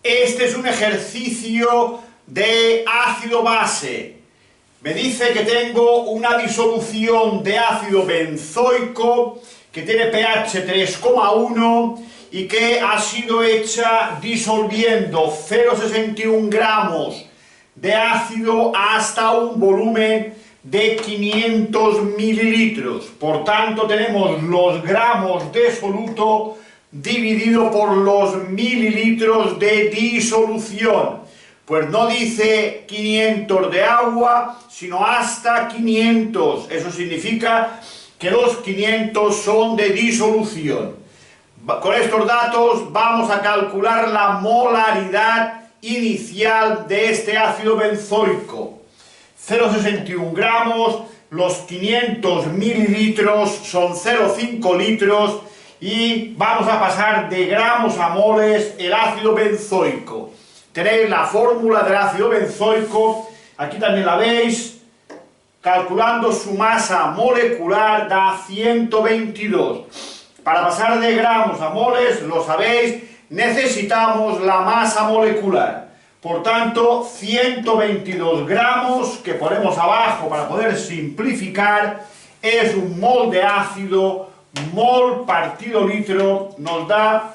Este es un ejercicio de ácido base. Me dice que tengo una disolución de ácido benzoico que tiene pH 3,1 y que ha sido hecha disolviendo 0,61 gramos de ácido hasta un volumen de 500 mililitros. Por tanto, tenemos los gramos de soluto dividido por los mililitros de disolución. Pues no dice 500 de agua, sino hasta 500. Eso significa que los 500 son de disolución. Con estos datos vamos a calcular la molaridad inicial de este ácido benzoico. 0,61 gramos, los 500 mililitros son 0,5 litros y vamos a pasar de gramos a moles el ácido benzoico. Tenéis la fórmula del ácido benzoico, aquí también la veis, calculando su masa molecular da 122. Para pasar de gramos a moles, lo sabéis, necesitamos la masa molecular. Por tanto, 122 gramos, que ponemos abajo para poder simplificar, es un mol de ácido, mol partido litro, nos da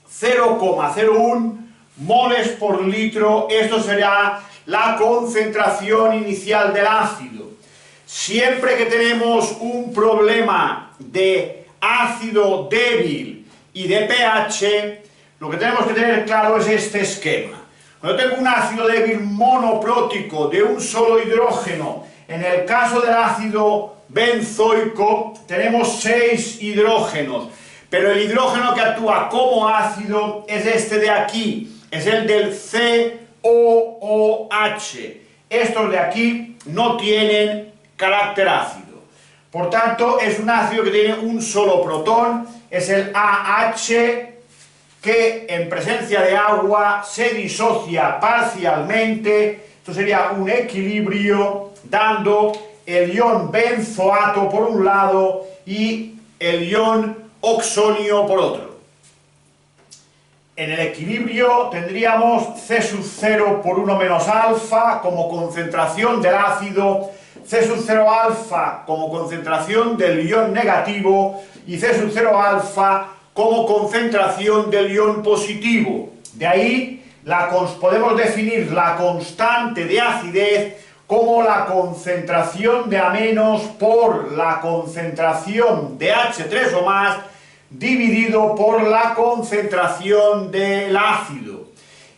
0,01 moles por litro. Esto será la concentración inicial del ácido. Siempre que tenemos un problema de ácido débil y de pH, lo que tenemos que tener claro es este esquema. Cuando tengo un ácido débil monoprótico de un solo hidrógeno, en el caso del ácido benzoico tenemos 6 hidrógenos, pero el hidrógeno que actúa como ácido es este de aquí, es el del COOH. Estos de aquí no tienen carácter ácido. Por tanto, es un ácido que tiene un solo protón, es el AH, que en presencia de agua se disocia parcialmente. Esto sería un equilibrio, dando el ion benzoato por un lado y el ion oxonio por otro. En el equilibrio tendríamos C sub 0 por 1 menos alfa como concentración del ácido, C sub 0 alfa como concentración del ion negativo y C sub 0 alfa como concentración del ion positivo. De ahí podemos definir la constante de acidez como la concentración de A- por la concentración de H3 o más dividido por la concentración del ácido.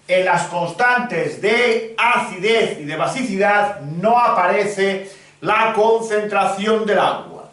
En las constantes de acidez y de basicidad no aparece la concentración del agua.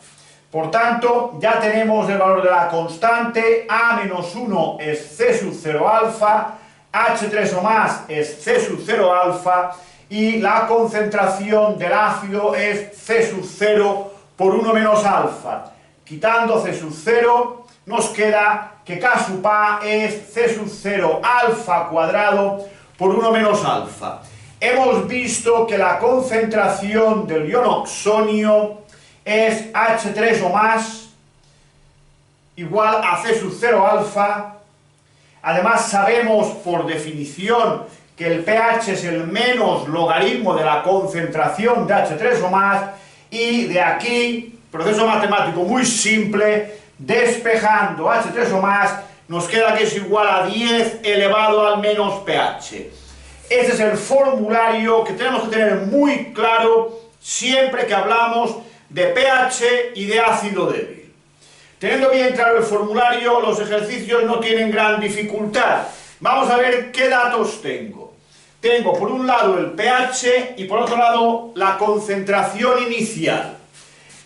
Por tanto, ya tenemos el valor de la constante. A-1 es C sub 0 alfa, H3 o más es C sub 0 alfa y la concentración del ácido es C sub 0 por 1 menos alfa. Quitando C sub 0, nos queda que K sub A es C sub 0 alfa cuadrado por 1 menos alfa. Hemos visto que la concentración del ion oxonio es H3 o más igual a C sub 0 alfa. Además sabemos por definición que el pH es el menos logaritmo de la concentración de H3 o más, y de aquí, proceso matemático muy simple, despejando H3 o más, nos queda que es igual a 10 elevado al menos pH. Este es el formulario que tenemos que tener muy claro siempre que hablamos de pH y de ácido débil. Teniendo bien claro el formulario, los ejercicios no tienen gran dificultad. Vamos a ver qué datos tengo. Tengo por un lado el pH y por otro lado la concentración inicial.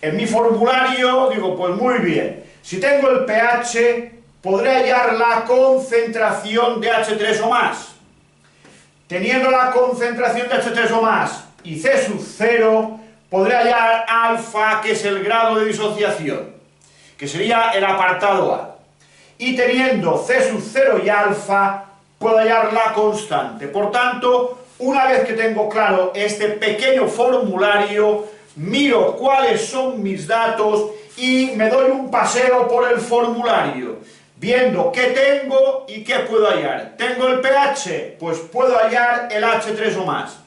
En mi formulario digo, pues muy bien, si tengo el pH, podré hallar la concentración de H3 o más. Teniendo la concentración de H3 o más y C sub 0, podré hallar alfa, que es el grado de disociación, que sería el apartado A. Y teniendo C sub 0 y alfa, puedo hallar la constante. Por tanto, una vez que tengo claro este pequeño formulario, miro cuáles son mis datos y me doy un paseo por el formulario. viendo qué tengo y qué puedo hallar. ¿Tengo el pH? Pues puedo hallar el H3 o más.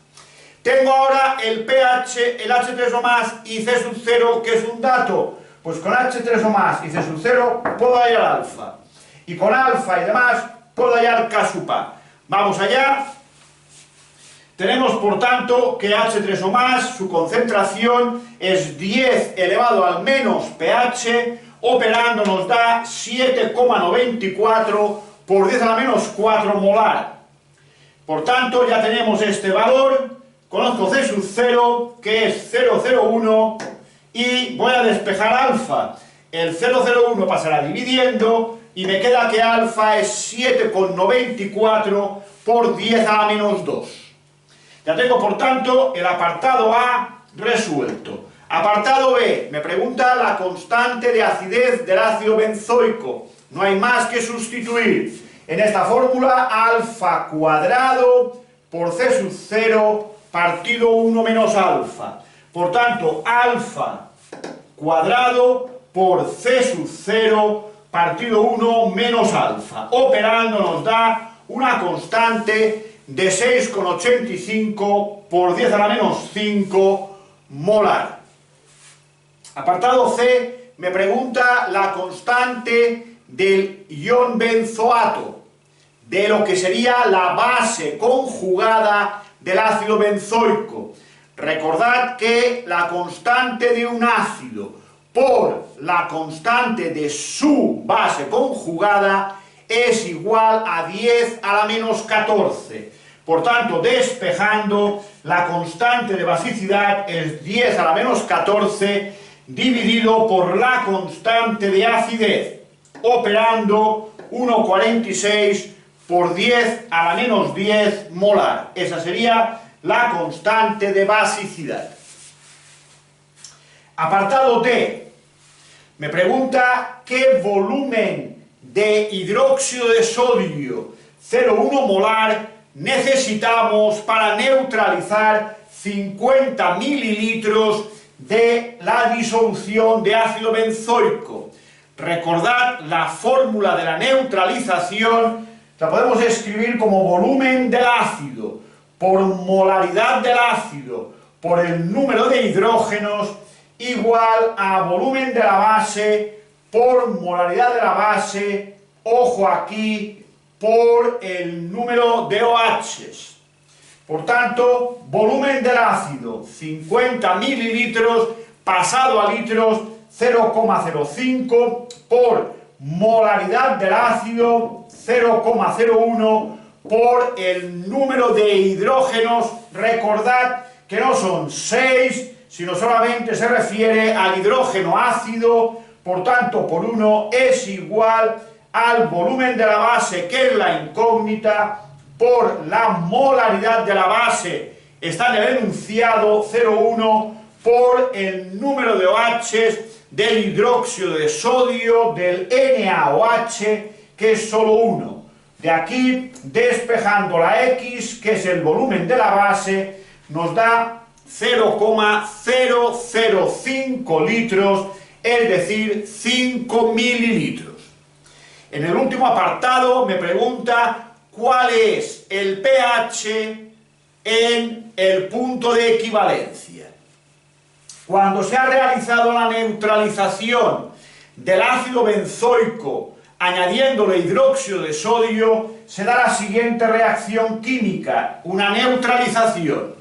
Tengo ahora el pH, el H3 o más y C sub 0, que es un dato. Pues con H3 o más y C sub 0 puedo hallar alfa. Y con alfa y demás puedo hallar K sub A. Vamos allá. Tenemos por tanto que H3 o más, su concentración es 10 elevado al menos pH, operando nos da 7,94 por 10 a la menos 4 molar. Por tanto ya tenemos este valor, conozco C sub 0 que es 0,01 y voy a despejar alfa. El 0,01 pasará dividiendo y me queda que alfa es 7,94 por 10 a la menos 2. Ya tengo, por tanto, el apartado A resuelto. Apartado B, me pregunta la constante de acidez del ácido benzoico. No hay más que sustituir. En esta fórmula, alfa cuadrado por C sub 0 partido 1 menos alfa. Por tanto, alfa cuadrado por C sub 0 partido 1 menos alfa. Operando nos da una constante de 6,85 por 10 a la menos 5 molar. Apartado C, me pregunta la constante del ion benzoato, de lo que sería la base conjugada del ácido benzoico. Recordad que la constante de un ácido por la constante de su base conjugada es igual a 10 a la menos 14. Por tanto, despejando, la constante de basicidad es 10 a la menos 14 dividido por la constante de acidez, operando 1,46 por 10 a la menos 10 molar. Esa sería la constante de basicidad. Apartado D. Me pregunta qué volumen de hidróxido de sodio 0,1 molar necesitamos para neutralizar 50 mililitros de la disolución de ácido benzoico. Recordad la fórmula de la neutralización, la podemos escribir como volumen del ácido por molaridad del ácido por el número de hidrógenos igual a volumen de la base por molaridad de la base, ojo aquí, por el número de OHs. Por tanto, volumen del ácido, 50 mililitros, pasado a litros, 0,05 por molaridad del ácido, 0,01 por el número de hidrógenos. Recordad que no son 6, sino solamente se refiere al hidrógeno ácido. Por tanto, por 1 es igual al volumen de la base, que es la incógnita, por la molaridad de la base, está en el enunciado 0,1, por el número de OHs del hidróxido de sodio, del NaOH, que es solo 1. De aquí, despejando la X, que es el volumen de la base, nos da 0,005 litros, es decir, 5 mililitros. En el último apartado me pregunta cuál es el pH en el punto de equivalencia. Cuando se ha realizado la neutralización del ácido benzoico añadiéndole hidróxido de sodio, se da la siguiente reacción química, una neutralización: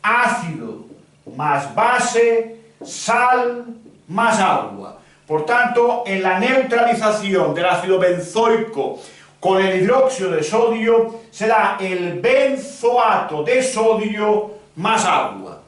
ácido más base, sal más agua. Por tanto, en la neutralización del ácido benzoico con el hidróxido de sodio se da el benzoato de sodio más agua.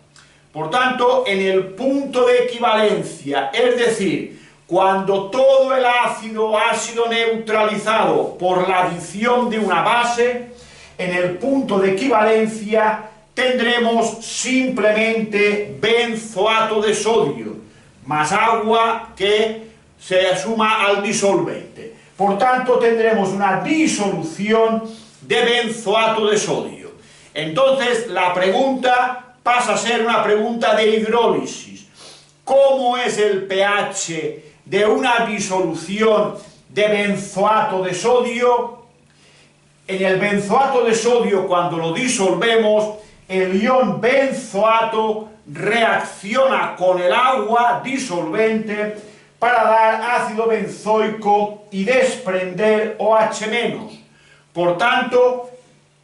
Por tanto, en el punto de equivalencia, es decir, cuando todo el ácido ha sido neutralizado por la adición de una base, en el punto de equivalencia tendremos simplemente benzoato de sodio más agua que se suma al disolvente. Por tanto, tendremos una disolución de benzoato de sodio. Entonces, la pregunta pasa a ser una pregunta de hidrólisis. ¿Cómo es el pH de una disolución de benzoato de sodio. En el benzoato de sodio, cuando lo disolvemos, el ion benzoato reacciona con el agua disolvente para dar ácido benzoico y desprender OH-. Por tanto,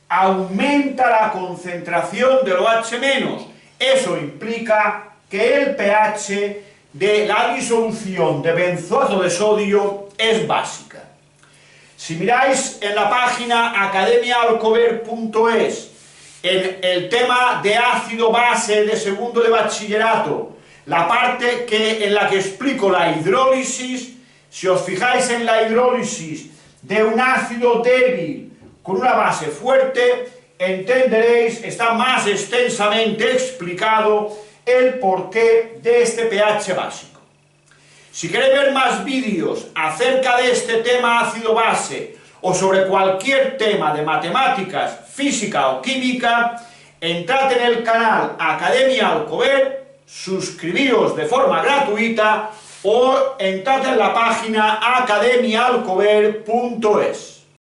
aumenta la concentración del OH-. Eso implica que el pH de la disolución de benzoato de sodio es básica. Si miráis en la página academiaalcover.es, en el tema de ácido base de segundo de bachillerato, la parte en la que explico la hidrólisis, si os fijáis en la hidrólisis de un ácido débil con una base fuerte, entenderéis, está más extensamente explicado el porqué de este pH básico. Si queréis ver más vídeos acerca de este tema ácido-base o sobre cualquier tema de matemáticas, física o química, entrad en el canal Academia Alcover, suscribíos de forma gratuita o entrad en la página academiaalcover.es.